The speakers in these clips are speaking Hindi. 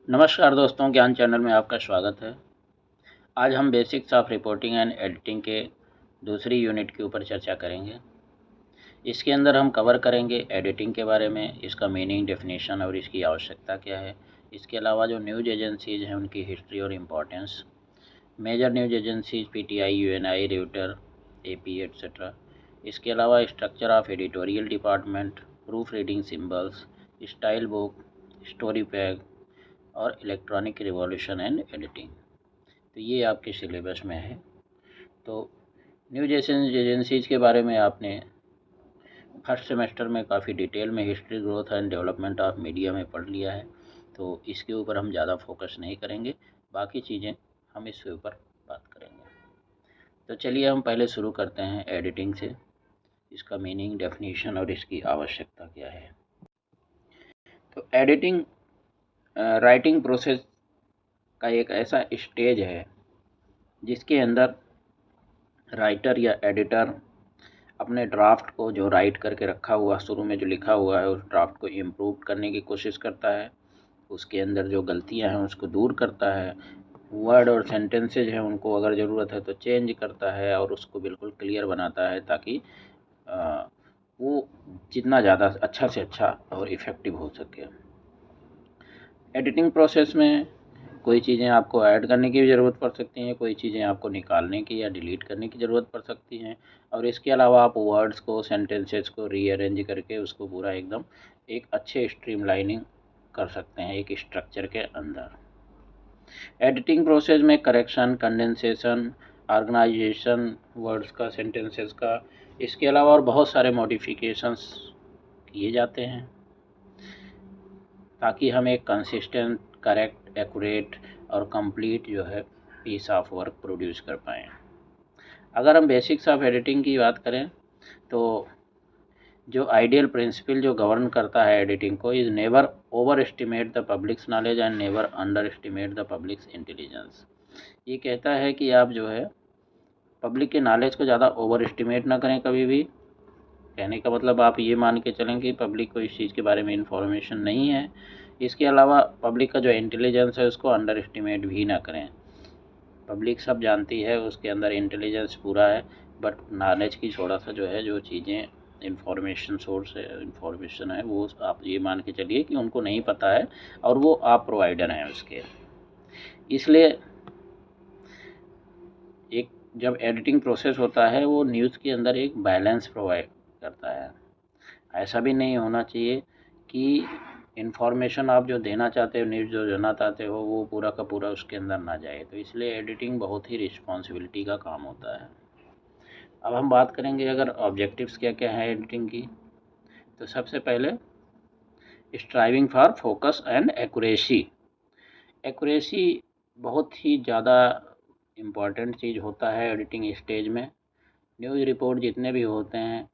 नमस्कार दोस्तों, ज्ञान चैनल में आपका स्वागत है। आज हम basics of reporting and editing के दूसरी यूनिट के ऊपर चर्चा करेंगे। इसके अंदर हम कवर करेंगे एडिटिंग के बारे में, इसका मीनिंग, डेफिनेशन और इसकी आवश्यकता क्या है। इसके अलावा जो न्यूज़ एजेंसीज़ हैं उनकी हिस्ट्री और importance, major news agencies PTI, UNI, Reuters, AP etcetera. इसके अलावा structure of editorial department, proof reading symbols, style book, story peg और इलेक्ट्रॉनिक रिवॉल्यूशन एंड एडिटिंग। तो ये आपके सिलेबस में है। तो न्यूज एजेंसीज के बारे में आपने फर्स्ट सेमेस्टर में काफ़ी डिटेल में history, growth and development of media में पढ़ लिया है, तो इसके ऊपर हम ज़्यादा फोकस नहीं करेंगे। बाकी चीज़ें हम इसके ऊपर बात करेंगे। तो चलिए हम पहले शुरू करते हैं एडिटिंग से। इसका मीनिंग, डेफिनेशन और इसकी आवश्यकता क्या है। तो एडिटिंग राइटिंग प्रोसेस का एक ऐसा स्टेज है जिसके अंदर राइटर या एडिटर अपने ड्राफ्ट को जो राइट करके रखा हुआ, शुरू में जो लिखा हुआ है, उस ड्राफ्ट को इम्प्रूव करने की कोशिश करता है। उसके अंदर जो गलतियां हैं उसको दूर करता है। वर्ड और सेंटेंसेज हैं उनको अगर ज़रूरत है तो चेंज करता है और उसको बिल्कुल क्लियर बनाता है, ताकि वो जितना ज़्यादा अच्छा से अच्छा और इफ़ेक्टिव हो सके। एडिटिंग प्रोसेस में कोई चीज़ें आपको ऐड करने की भी ज़रूरत पड़ सकती हैं, कोई चीज़ें आपको निकालने की या डिलीट करने की ज़रूरत पड़ सकती हैं। और इसके अलावा आप वर्ड्स को, सेंटेंसेस को रीअरेंज करके उसको पूरा एकदम एक अच्छे स्ट्रीमलाइनिंग कर सकते हैं एक स्ट्रक्चर के अंदर। एडिटिंग प्रोसेस में करेक्शन, कंडेंसेशन, ऑर्गेनाइजेशन वर्ड्स का, सेंटेंसेस का, इसके अलावा और बहुत सारे मॉडिफिकेशंस किए जाते हैं ताकि हम एक कंसिस्टेंट, करेक्ट, एक्यूरेट और कंप्लीट जो है पीस ऑफ वर्क प्रोड्यूस कर पाएँ। अगर हम बेसिक्स ऑफ एडिटिंग की बात करें तो जो आइडियल प्रिंसिपल जो गवर्न करता है एडिटिंग को, is never over estimate the publics knowledge and never under estimate the publics intelligence. ये कहता है कि आप जो है पब्लिक के नॉलेज को ज़्यादा ओवर एस्टिमेट ना करें कभी भी। कहने का मतलब आप ये मान के चलें कि पब्लिक को इस चीज़ के बारे में इंफॉर्मेशन नहीं है। इसके अलावा पब्लिक का जो इंटेलिजेंस है उसको अंडर एस्टिमेट भी ना करें। पब्लिक सब जानती है, उसके अंदर इंटेलिजेंस पूरा है, बट नॉलेज की थोड़ा सा जो है, जो चीज़ें इंफॉर्मेशन सोर्स है, इंफॉर्मेशन है, वो आप ये मान के चलिए कि उनको नहीं पता है और वो आप प्रोवाइडर हैं उसके। इसलिए एक जब एडिटिंग प्रोसेस होता है वो न्यूज़ के अंदर एक बैलेंस प्रोवाइड करता है। ऐसा भी नहीं होना चाहिए कि इन्फॉर्मेशन आप जो देना चाहते हो, न्यूज़ जो देना चाहते हो, वो पूरा का पूरा उसके अंदर ना जाए। तो इसलिए एडिटिंग बहुत ही रिस्पॉन्सिबिलिटी का काम होता है। अब हम बात करेंगे अगर ऑब्जेक्टिव्स क्या क्या हैं एडिटिंग की। तो सबसे पहले striving for focus and accuracy. Accuracy बहुत ही ज़्यादा इम्पॉर्टेंट चीज़ होता है एडिटिंग स्टेज में। न्यूज़ रिपोर्ट जितने भी होते हैं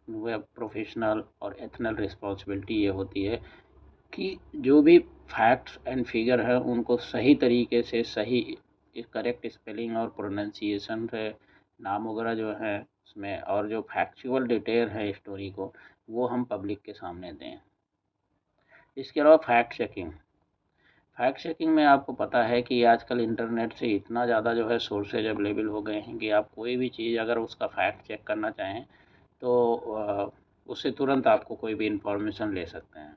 वह प्रोफेशनल और एथनल रिस्पॉन्सिबिलिटी ये होती है कि जो भी फैक्ट्स एंड फिगर है उनको सही तरीके से, सही करेक्ट स्पेलिंग और प्रोनाउंसिएशन से, नाम वगैरह जो है उसमें, और जो फैक्चुअल डिटेल है स्टोरी को, वो हम पब्लिक के सामने दें। इसके अलावा फैक्ट चेकिंग में आपको पता है कि आजकल इंटरनेट से इतना ज़्यादा जो है सोर्सेज अवेलेबल हो गए हैं कि आप कोई भी चीज़ अगर उसका फैक्ट चेक करना चाहें तो उससे तुरंत आपको कोई भी इंफॉर्मेशन ले सकते हैं।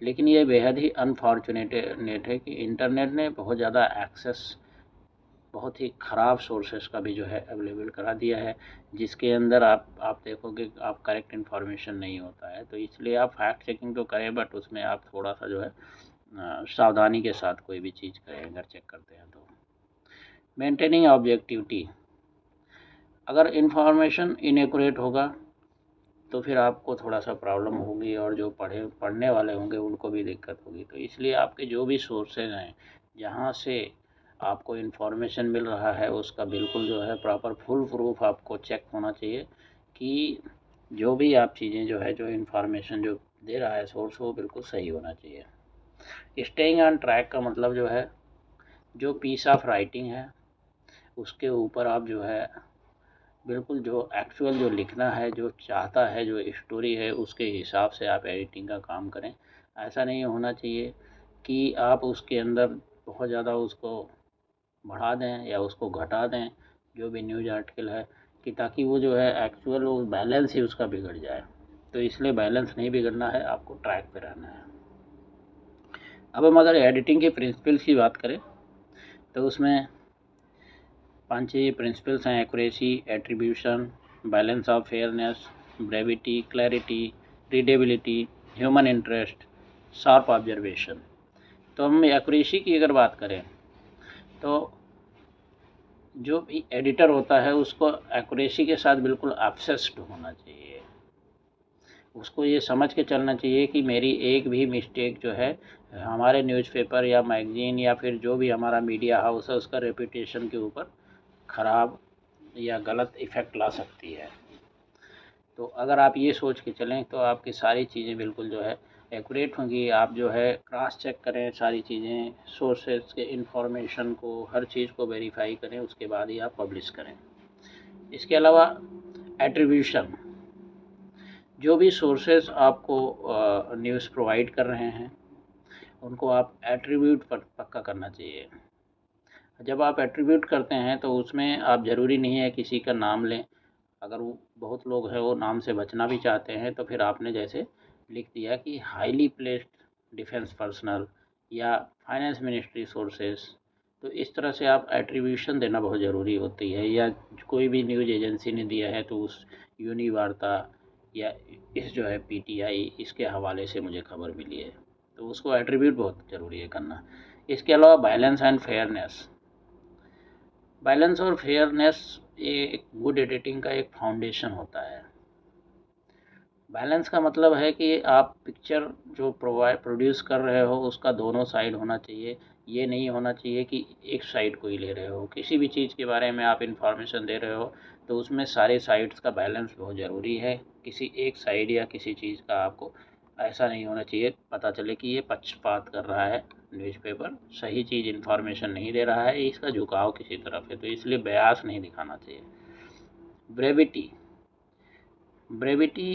लेकिन ये बेहद ही अनफॉर्चुनेट नेट है कि इंटरनेट ने बहुत ज़्यादा एक्सेस बहुत ही ख़राब सोर्सेस का भी जो है अवेलेबल करा दिया है, जिसके अंदर आप देखोगे आप करेक्ट इन्फॉर्मेशन नहीं होता है। तो इसलिए आप फैक्ट चेकिंग तो करें, बट उसमें आप थोड़ा सा जो है सावधानी के साथ कोई भी चीज़ करें अगर चेक करते हैं तो। मेंटेनिंग ऑब्जेक्टिविटी, अगर इन्फॉर्मेशन इनएक्यूरेट होगा तो फिर आपको थोड़ा सा प्रॉब्लम होगी और जो पढ़ने वाले होंगे उनको भी दिक्कत होगी। तो इसलिए आपके जो भी सोर्सेज हैं जहाँ से आपको इन्फॉर्मेशन मिल रहा है उसका बिल्कुल जो है प्रॉपर फुल प्रूफ आपको चेक होना चाहिए कि जो भी आप चीज़ें जो है, जो इन्फॉर्मेशन जो दे रहा है सोर्स, वो बिल्कुल सही होना चाहिए। स्टेइंग ऑन ट्रैक का मतलब जो है, जो पीस ऑफ राइटिंग है उसके ऊपर आप जो है बिल्कुल जो एक्चुअल जो लिखना है, जो चाहता है, जो स्टोरी है, उसके हिसाब से आप एडिटिंग का काम करें। ऐसा नहीं होना चाहिए कि आप उसके अंदर बहुत ज़्यादा उसको बढ़ा दें या उसको घटा दें, जो भी न्यूज़ आर्टिकल है, कि ताकि वो जो है एक्चुअल वो बैलेंस ही उसका बिगड़ जाए। तो इसलिए बैलेंस नहीं बिगड़ना है, आपको ट्रैक पे रहना है। अब हम अगर एडिटिंग के प्रिंसिपल्स की बात करें तो उसमें 5-6 प्रिंसिपल्स हैं: accuracy, attribution, balance of fairness, brevity, clarity, readability, human interest, sharp observation. तो हम एक्यूरेसी की अगर बात करें तो जो भी एडिटर होता है उसको एक्यूरेसी के साथ बिल्कुल ऑब्सेस्ड होना चाहिए। उसको ये समझ के चलना चाहिए कि मेरी एक भी मिस्टेक जो है हमारे न्यूज़पेपर या मैगज़ीन या फिर जो भी हमारा मीडिया हाउस है उसका रेपुटेशन के ऊपर ख़राब या गलत इफ़ेक्ट ला सकती है। तो अगर आप ये सोच के चलें तो आपकी सारी चीज़ें बिल्कुल जो है एक्यूरेट होंगी। आप जो है क्रॉस चेक करें सारी चीज़ें, सोर्सेज के इंफॉर्मेशन को, हर चीज़ को वेरीफाई करें, उसके बाद ही आप पब्लिश करें। इसके अलावा एट्रीब्यूशन, जो भी सोर्सेज आपको न्यूज़ प्रोवाइड कर रहे हैं उनको आप एट्रीब्यूट पर पक्का करना चाहिए। जब आप एट्रीब्यूट करते हैं तो उसमें आप ज़रूरी नहीं है किसी का नाम लें। अगर वो बहुत लोग हैं वो नाम से बचना भी चाहते हैं तो फिर आपने जैसे लिख दिया कि हाईली प्लेस्ड डिफेंस पर्सनल या फाइनेंस मिनिस्ट्री सोर्सेस, तो इस तरह से आप एट्रीब्यूशन देना बहुत ज़रूरी होती है। या कोई भी न्यूज़ एजेंसी ने दिया है तो उस यूनिवार्ता या इस जो है पीटीआई, इसके हवाले से मुझे खबर मिली है, तो उसको एट्रीब्यूट बहुत ज़रूरी है करना। इसके अलावा बैलेंस एंड फेयरनेस, बैलेंस और फेयरनेस ये एक गुड एडिटिंग का एक फाउंडेशन होता है। बैलेंस का मतलब है कि आप पिक्चर जो प्रोड्यूस कर रहे हो उसका दोनों साइड होना चाहिए। ये नहीं होना चाहिए कि एक साइड को ही ले रहे हो। किसी भी चीज़ के बारे में आप इंफॉर्मेशन दे रहे हो तो उसमें सारे साइड्स का बैलेंस बहुत ज़रूरी है। किसी एक साइड या किसी चीज़ का आपको ऐसा नहीं होना चाहिए पता चले कि ये पक्षपात कर रहा है, न्यूज़पेपर सही चीज़ इंफॉर्मेशन नहीं दे रहा है, इसका झुकाव किसी तरफ है, तो इसलिए बयास नहीं दिखाना चाहिए। ब्रेविटी, ब्रेविटी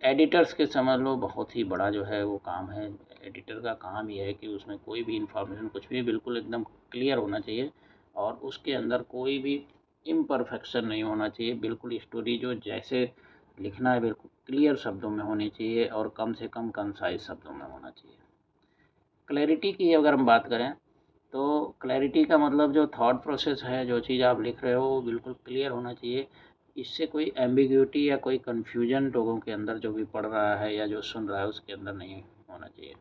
एडिटर्स के समझ लो बहुत ही बड़ा जो है वो काम है। एडिटर का काम ये है कि उसमें कोई भी इंफॉर्मेशन कुछ भी बिल्कुल एकदम क्लियर होना चाहिए और उसके अंदर कोई भी इम्परफेक्शन नहीं होना चाहिए। बिल्कुल स्टोरी जो जैसे लिखना है बिल्कुल क्लियर शब्दों में होनी चाहिए और कम से कम कंसाइज शब्दों में होना चाहिए। क्लैरिटी की अगर हम बात करें तो क्लैरिटी का मतलब जो थॉट प्रोसेस है, जो चीज़ आप लिख रहे हो वो बिल्कुल क्लियर होना चाहिए। इससे कोई एम्बिग्यूटी या कोई कन्फ्यूजन लोगों के अंदर जो भी पढ़ रहा है या जो सुन रहा है उसके अंदर नहीं होना चाहिए।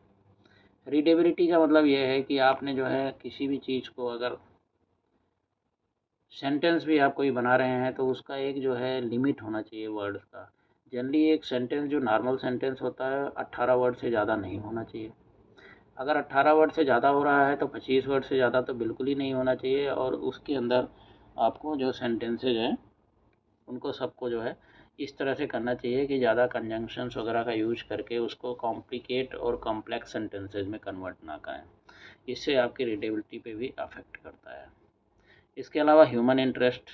रीडेबिलिटी का मतलब ये है कि आपने जो है किसी भी चीज़ को अगर सेंटेंस भी आप कोई बना रहे हैं तो उसका एक जो है लिमिट होना चाहिए वर्ड्स का। जनरली एक सेंटेंस जो नॉर्मल सेंटेंस होता है 18 वर्ड से ज़्यादा नहीं होना चाहिए। अगर 18 वर्ड से ज़्यादा हो रहा है तो 25 वर्ड से ज़्यादा तो बिल्कुल ही नहीं होना चाहिए। और उसके अंदर आपको जो सेंटेंसेज हैं उनको सबको जो है इस तरह से करना चाहिए कि ज़्यादा कंजंक्शंस वगैरह का यूज करके उसको कॉम्प्लिकेट और कॉम्प्लेक्स सेंटेंसेज में कन्वर्ट ना करें। इससे आपकी रीडेबिलिटी पे भी अफेक्ट करता है। इसके अलावा ह्यूमन इंटरेस्ट,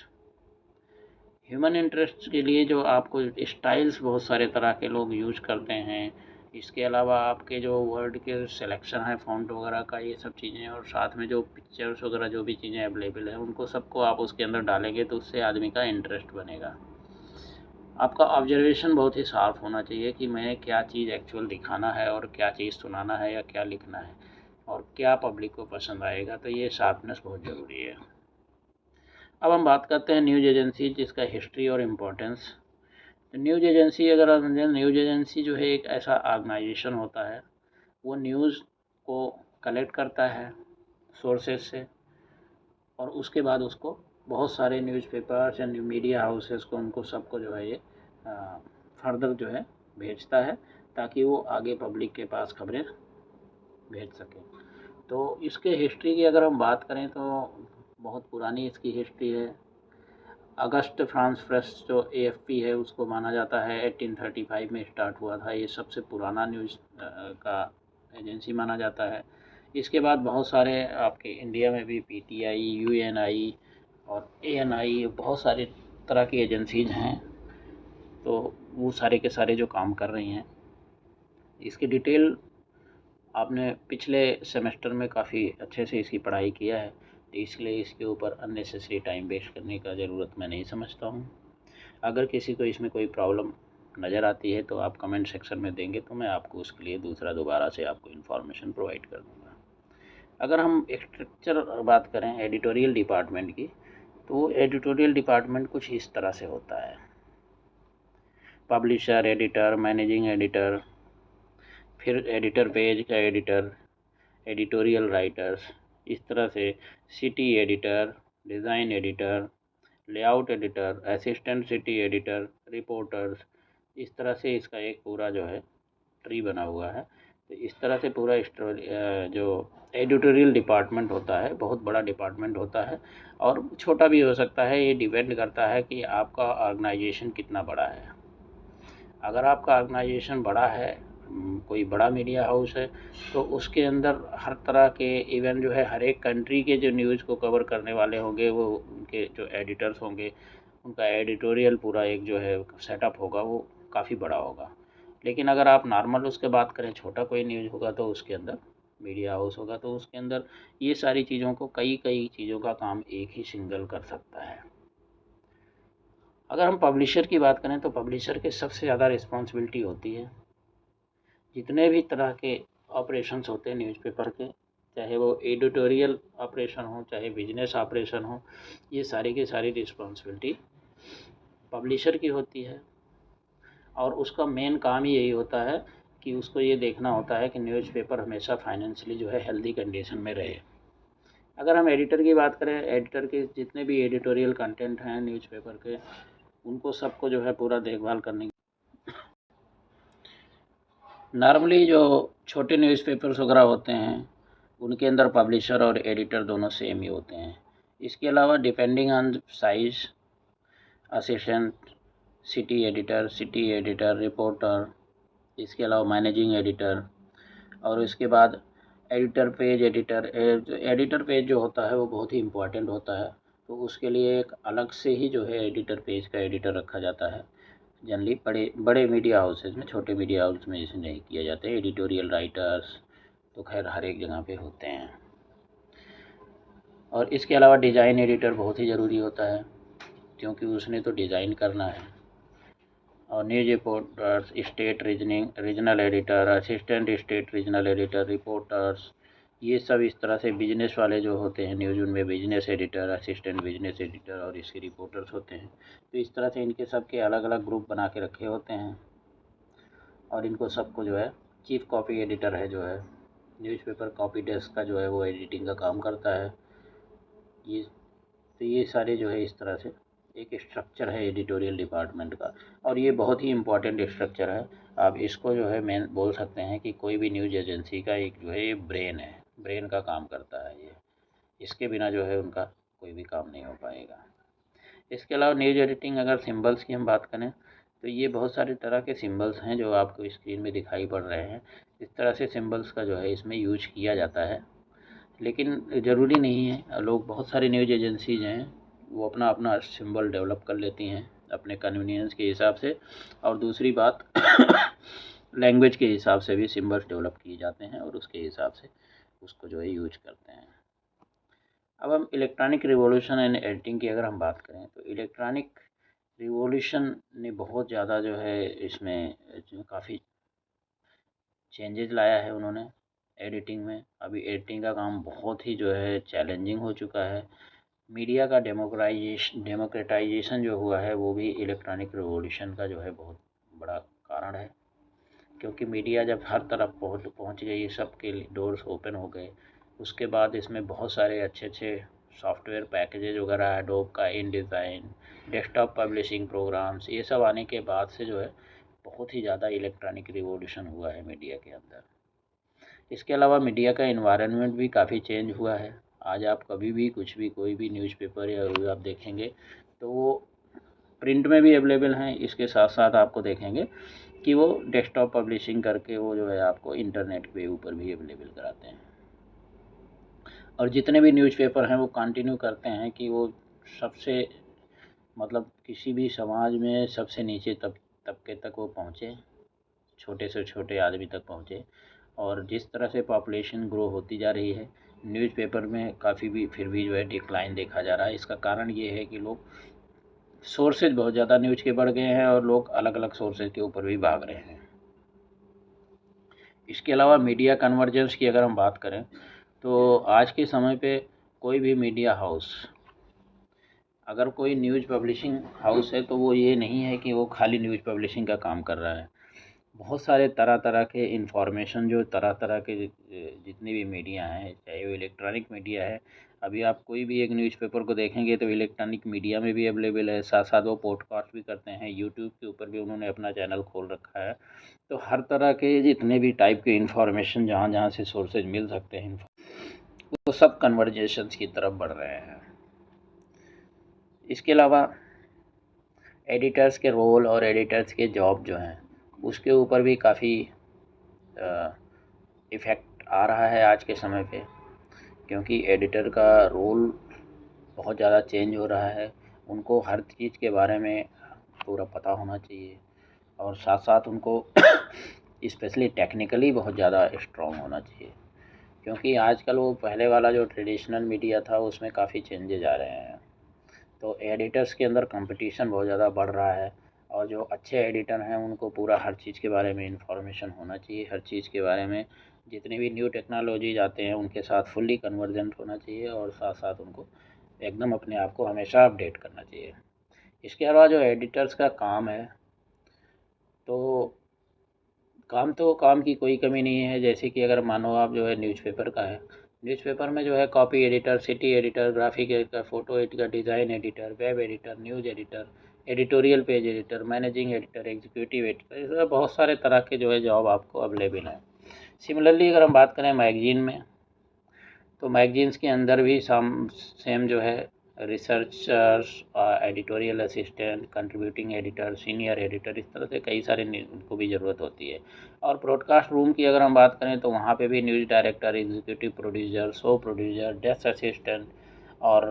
ह्यूमन इंटरेस्ट के लिए जो आपको स्टाइल्स बहुत सारे तरह के लोग यूज करते हैं। इसके अलावा आपके जो वर्ड के सिलेक्शन है फ़ॉन्ट वगैरह का, ये सब चीज़ें, और साथ में जो पिक्चर्स वगैरह जो भी चीज़ें अवेलेबल है उनको सबको आप उसके अंदर डालेंगे तो उससे आदमी का इंटरेस्ट बनेगा। आपका ऑब्जर्वेशन बहुत ही शार्प होना चाहिए कि मैंने क्या चीज़ एक्चुअल दिखाना है और क्या चीज़ सुनाना है या क्या लिखना है और क्या पब्लिक को पसंद आएगा, तो ये शार्पनेस बहुत ज़रूरी है। अब हम बात करते हैं न्यूज़ एजेंसी, जिसका हिस्ट्री और इम्पोर्टेंस। तो न्यूज़ एजेंसी अगर आप समझें, न्यूज़ एजेंसी जो है एक ऐसा ऑर्गेनाइजेशन होता है, वो न्यूज़ को कलेक्ट करता है सोर्सेज से और उसके बाद उसको बहुत सारे न्यूज़पेपर्स या मीडिया हाउसेस को उनको सबको जो है ये फर्दर जो है भेजता है ताकि वो आगे पब्लिक के पास खबरें भेज सकें। तो इसके हिस्ट्री की अगर हम बात करें तो बहुत पुरानी इसकी हिस्ट्री है। अगस्त फ्रांस प्रेस जो एएफपी है उसको माना जाता है 1835 में स्टार्ट हुआ था। ये सबसे पुराना न्यूज़ का एजेंसी माना जाता है। इसके बाद बहुत सारे आपके इंडिया में भी पीटीआई, यूएनआई और एएनआई, बहुत सारे तरह की एजेंसीज हैं, तो वो सारे के सारे जो काम कर रही हैं। इसकी डिटेल आपने पिछले सेमेस्टर में काफ़ी अच्छे से इसकी पढ़ाई किया है, तो इसलिए इसके ऊपर अननेसेसरी टाइम वेस्ट करने का ज़रूरत मैं नहीं समझता हूँ। अगर किसी को इसमें कोई प्रॉब्लम नज़र आती है तो आप कमेंट सेक्शन में देंगे, तो मैं आपको उसके लिए दोबारा से आपको इन्फॉर्मेशन प्रोवाइड कर दूँगा। अगर हम स्ट्रक्चर बात करें एडिटोरियल डिपार्टमेंट की, तो एडिटोरियल डिपार्टमेंट कुछ इस तरह से होता है। पब्लिशर, एडिटर, मैनेजिंग एडिटर, फिर एडिटर पेज का एडिटर, एडिटोरियल राइटर्स, इस तरह से city editor, design editor, layout editor, assistant city editor, reporters, इस तरह से इसका एक पूरा जो है ट्री बना हुआ है। तो इस तरह से पूरा जो एडिटोरियल डिपार्टमेंट होता है बहुत बड़ा डिपार्टमेंट होता है, और छोटा भी हो सकता है। ये डिपेंड करता है कि आपका ऑर्गेनाइजेशन कितना बड़ा है। अगर आपका ऑर्गेनाइजेशन बड़ा है, कोई बड़ा मीडिया हाउस है, तो उसके अंदर हर तरह के इवन जो है हर एक कंट्री के जो न्यूज़ को कवर करने वाले होंगे, वो उनके जो एडिटर्स होंगे, उनका एडिटोरियल पूरा एक जो है सेटअप होगा, वो काफ़ी बड़ा होगा। लेकिन अगर आप नॉर्मल उसके बात करें, छोटा कोई न्यूज़ होगा, तो उसके अंदर मीडिया हाउस होगा, तो उसके अंदर ये सारी चीज़ों को कई चीज़ों का काम एक ही सिंगल कर सकता है। अगर हम पब्लिशर की बात करें, तो पब्लिशर के सबसे ज़्यादा रिस्पॉन्सिबिलिटी होती है जितने भी तरह के ऑपरेशंस होते हैं न्यूज़पेपर के, चाहे वो एडिटोरियल ऑपरेशन हो, चाहे बिजनेस ऑपरेशन हो, ये सारी की सारी रिस्पॉन्सिबिलिटी पब्लिशर की होती है। और उसका मेन काम ही यही होता है कि उसको ये देखना होता है कि न्यूज़पेपर हमेशा फाइनेंशियली जो है हेल्दी कंडीशन में रहे। अगर हम एडिटर की बात करें, एडिटर के जितने भी एडिटोरियल कंटेंट हैं न्यूज़पेपर के, उनको सबको जो है पूरा देखभाल करने। नॉर्मली जो छोटे न्यूज़पेपर्स वगैरह होते हैं, उनके अंदर पब्लिशर और एडिटर दोनों सेम ही होते हैं। इसके अलावा depending on size, assistant city editor, reporter, इसके अलावा मैनेजिंग एडिटर, और इसके बाद editor page editor. Editor page जो होता है वो बहुत ही इम्पोर्टेंट होता है, तो उसके लिए एक अलग से ही जो है एडिटर पेज का एडिटर रखा जाता है। जनरली बड़े बड़े मीडिया हाउसेज में, छोटे मीडिया हाउस में इसे नहीं किया जाता है। एडिटोरियल राइटर्स तो खैर हर एक जगह पे होते हैं। और इसके अलावा डिज़ाइन एडिटर बहुत ही ज़रूरी होता है, क्योंकि उसने तो डिज़ाइन करना है। और news reporters, state regional editor, assistant state regional editor, reporters, ये सब इस तरह से बिजनेस वाले जो होते हैं न्यूज़, उनमें business editor, assistant business editor और इसके रिपोर्टर्स होते हैं। तो इस तरह से इनके सबके अलग अलग ग्रुप बना के रखे होते हैं, और इनको सबको जो है चीफ कॉपी एडिटर है जो है न्यूज़पेपर कॉपी डेस्क का जो है वो एडिटिंग का काम करता है। ये तो ये सारे जो है इस तरह से एक स्ट्रक्चर है एडिटोरियल डिपार्टमेंट का, और ये बहुत ही इम्पोर्टेंट स्ट्रक्चर है। आप इसको जो है मेन बोल सकते हैं कि कोई भी न्यूज़ एजेंसी का एक जो है ये ब्रेन है, ब्रेन का काम करता है ये। इसके बिना जो है उनका कोई भी काम नहीं हो पाएगा। इसके अलावा न्यूज़ एडिटिंग, अगर सिंबल्स की हम बात करें, तो ये बहुत सारे तरह के सिंबल्स हैं जो आपको स्क्रीन में दिखाई पड़ रहे हैं। इस तरह से सिंबल्स का जो है इसमें यूज किया जाता है, लेकिन ज़रूरी नहीं है। लोग, बहुत सारी न्यूज़ एजेंसीज हैं, वो अपना अपना सिंबल डेवलप कर लेती हैं अपने कन्वीनियंस के हिसाब से। और दूसरी बात लैंग्वेज के हिसाब से भी सिंबल्स डेवलप किए जाते हैं, और उसके हिसाब से उसको जो है यूज करते हैं। अब हम इलेक्ट्रॉनिक रिवॉल्यूशन एंड एडिटिंग की अगर हम बात करें, तो इलेक्ट्रॉनिक रिवॉल्यूशन ने बहुत ज़्यादा जो है इसमें काफ़ी चेंजेस लाया है उन्होंने एडिटिंग में। अभी एडिटिंग का काम बहुत ही जो है चैलेंजिंग हो चुका है। मीडिया का डेमोक्रेटाइजेशन जो हुआ है, वो भी इलेक्ट्रॉनिक रिवॉल्यूशन का जो है बहुत बड़ा कारण है, क्योंकि मीडिया जब हर तरफ पहुंच गई, सबके डोर्स ओपन हो गए, उसके बाद इसमें बहुत सारे अच्छे अच्छे सॉफ्टवेयर पैकेजेज वगैरह, एडोब का इन डिज़ाइन, डेस्कटॉप पब्लिशिंग प्रोग्राम्स, ये सब आने के बाद से जो है बहुत ही ज़्यादा इलेक्ट्रॉनिक रिवॉल्यूशन हुआ है मीडिया के अंदर। इसके अलावा मीडिया का इन्वायरमेंट भी काफ़ी चेंज हुआ है। आज आप कभी भी कुछ भी, कोई भी न्यूज़पेपर या रिव्यू आप देखेंगे, तो वो प्रिंट में भी अवेलेबल हैं, इसके साथ साथ आपको देखेंगे कि वो डेस्कटॉप पब्लिशिंग करके वो जो है आपको इंटरनेट के ऊपर भी अवेलेबल कराते हैं। और जितने भी न्यूज़पेपर हैं वो कंटिन्यू करते हैं कि वो सबसे, मतलब किसी भी समाज में सबसे नीचे तबके तक वो पहुँचे, छोटे से छोटे आदमी तक पहुँचे, और जिस तरह से पॉपुलेशन ग्रो होती जा रही है, न्यूज़पेपर में काफ़ी भी फिर भी जो है डिक्लाइन देखा जा रहा है। इसका कारण ये है कि लोग सोर्सेज बहुत ज़्यादा न्यूज़ के बढ़ गए हैं और लोग अलग अलग सोर्सेज के ऊपर भी भाग रहे हैं। इसके अलावा मीडिया कन्वर्जेंस की अगर हम बात करें तो आज के समय पे कोई भी मीडिया हाउस, अगर कोई न्यूज़ पब्लिशिंग हाउस है तो वो ये नहीं है कि वो खाली न्यूज़ पब्लिशिंग का काम कर रहा है। बहुत सारे तरह तरह के इंफॉर्मेशन जो तरह तरह के जितने भी मीडिया हैं, चाहे वो इलेक्ट्रॉनिक मीडिया है, अभी आप कोई भी एक न्यूज़पेपर को देखेंगे तो इलेक्ट्रॉनिक मीडिया में भी अवेलेबल है, साथ साथ वो पॉडकास्ट भी करते हैं, यूट्यूब के ऊपर भी उन्होंने अपना चैनल खोल रखा है। तो हर तरह के जितने भी टाइप के इंफॉर्मेशन जहाँ जहाँ से सोर्सेज मिल सकते हैं, वो सब कन्वर्जेशंस की तरफ बढ़ रहे हैं। इसके अलावा एडिटर्स के रोल और एडिटर्स के जॉब जो हैं उसके ऊपर भी काफ़ी इफ़ेक्ट आ रहा है आज के समय पे, क्योंकि एडिटर का रोल बहुत ज़्यादा चेंज हो रहा है। उनको हर चीज़ के बारे में पूरा पता होना चाहिए और साथ साथ उनको स्पेशली टेक्निकली बहुत ज़्यादा स्ट्रॉन्ग होना चाहिए, क्योंकि आजकल वो पहले वाला जो ट्रेडिशनल मीडिया था उसमें काफ़ी चेंजेज आ रहे हैं। तो एडिटर्स के अंदर कंपटीशन बहुत ज़्यादा बढ़ रहा है और जो अच्छे एडिटर हैं उनको पूरा हर चीज़ के बारे में इंफॉर्मेशन होना चाहिए, हर चीज़ के बारे में जितनी भी न्यू टेक्नोलॉजीज आते हैं उनके साथ फुल्ली कन्वर्जेंट होना चाहिए और साथ साथ उनको एकदम अपने आप को हमेशा अपडेट करना चाहिए। इसके अलावा जो एडिटर्स का काम है, तो काम की कोई कमी नहीं है। जैसे कि अगर मानो आप जो है न्यूज़पेपर का है, न्यूज़पेपर में जो है copy editor, city editor, graphic editor, photo editor, design editor, web editor, news editor, editorial page editor, managing editor, executive editor, इस तरह बहुत सारे तरह के जो है जॉब आपको अवेलेबल हैं। सिमिलरली अगर हम बात करें मैगज़ीन में, तो मैगज़ीन्स के अंदर भी सेम जो है researchers, editorial assistant, contributing editor, senior editor, इस तरह से कई सारे उनको भी ज़रूरत होती है। और ब्रॉडकास्ट रूम की अगर हम बात करें तो वहाँ पे भी news director, executive producer, show producer, desk assistant और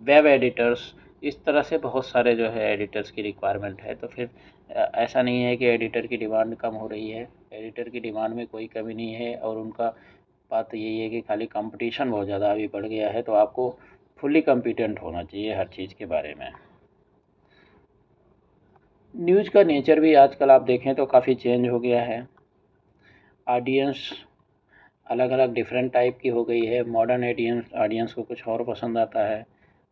वेब एडिटर्स, इस तरह से बहुत सारे जो है एडिटर्स की रिक्वायरमेंट है। तो फिर ऐसा नहीं है कि एडिटर की डिमांड कम हो रही है, एडिटर की डिमांड में कोई कमी नहीं है। और उनका बात यही है कि खाली कंपटीशन बहुत ज़्यादा अभी बढ़ गया है, तो आपको फुल्ली कॉम्पिटेंट होना चाहिए हर चीज़ के बारे में। न्यूज़ का नेचर भी आजकल आप देखें तो काफ़ी चेंज हो गया है। ऑडियंस अलग अलग डिफरेंट टाइप की हो गई है। मॉडर्न ऑडियंस को कुछ और पसंद आता है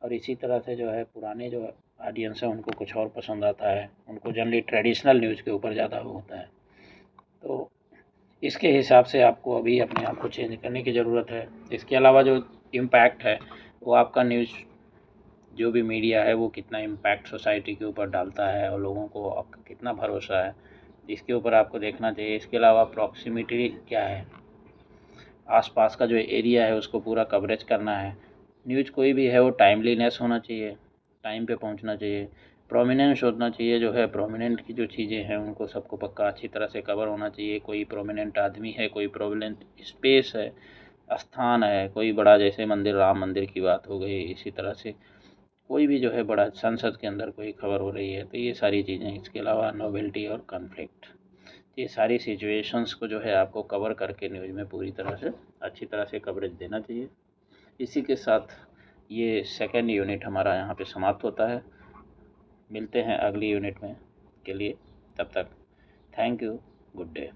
और इसी तरह से जो है पुराने जो ऑडियंस है उनको कुछ और पसंद आता है। उनको जनरली ट्रेडिशनल न्यूज़ के ऊपर ज़्यादा होता है। तो इसके हिसाब से आपको अभी अपने आप को चेंज करने की ज़रूरत है। इसके अलावा जो इम्पैक्ट है वो आपका न्यूज़ जो भी मीडिया है वो कितना इम्पैक्ट सोसाइटी के ऊपर डालता है और लोगों को आपका कितना भरोसा है, इसके ऊपर आपको देखना चाहिए। इसके अलावा प्रॉक्सिमिटी क्या है, आसपास का जो एरिया है उसको पूरा कवरेज करना है। न्यूज़ कोई भी है वो टाइमलीनेस होना चाहिए, टाइम पे पहुंचना चाहिए, प्रोमिनेंस होना चाहिए। जो है प्रोमिनेंट की जो चीज़ें हैं उनको सबको पक्का अच्छी तरह से कवर होना चाहिए। कोई प्रोमिनेंट आदमी है, कोई प्रोमिनेंट स्पेस है, स्थान है, कोई बड़ा, जैसे मंदिर, राम मंदिर की बात हो गई, इसी तरह से कोई भी जो है बड़ा संसद के अंदर कोई खबर हो रही है, तो ये सारी चीज़ें। इसके अलावा नोवेल्टी और कॉन्फ्लिक्ट, ये सारी सिचुएशंस को जो है आपको कवर करके न्यूज़ में पूरी तरह से अच्छी तरह से कवरेज देना चाहिए। इसी के साथ ये सेकंड यूनिट हमारा यहाँ पे समाप्त होता है। मिलते हैं अगली यूनिट में के लिए, तब तक थैंक यू, गुड डे।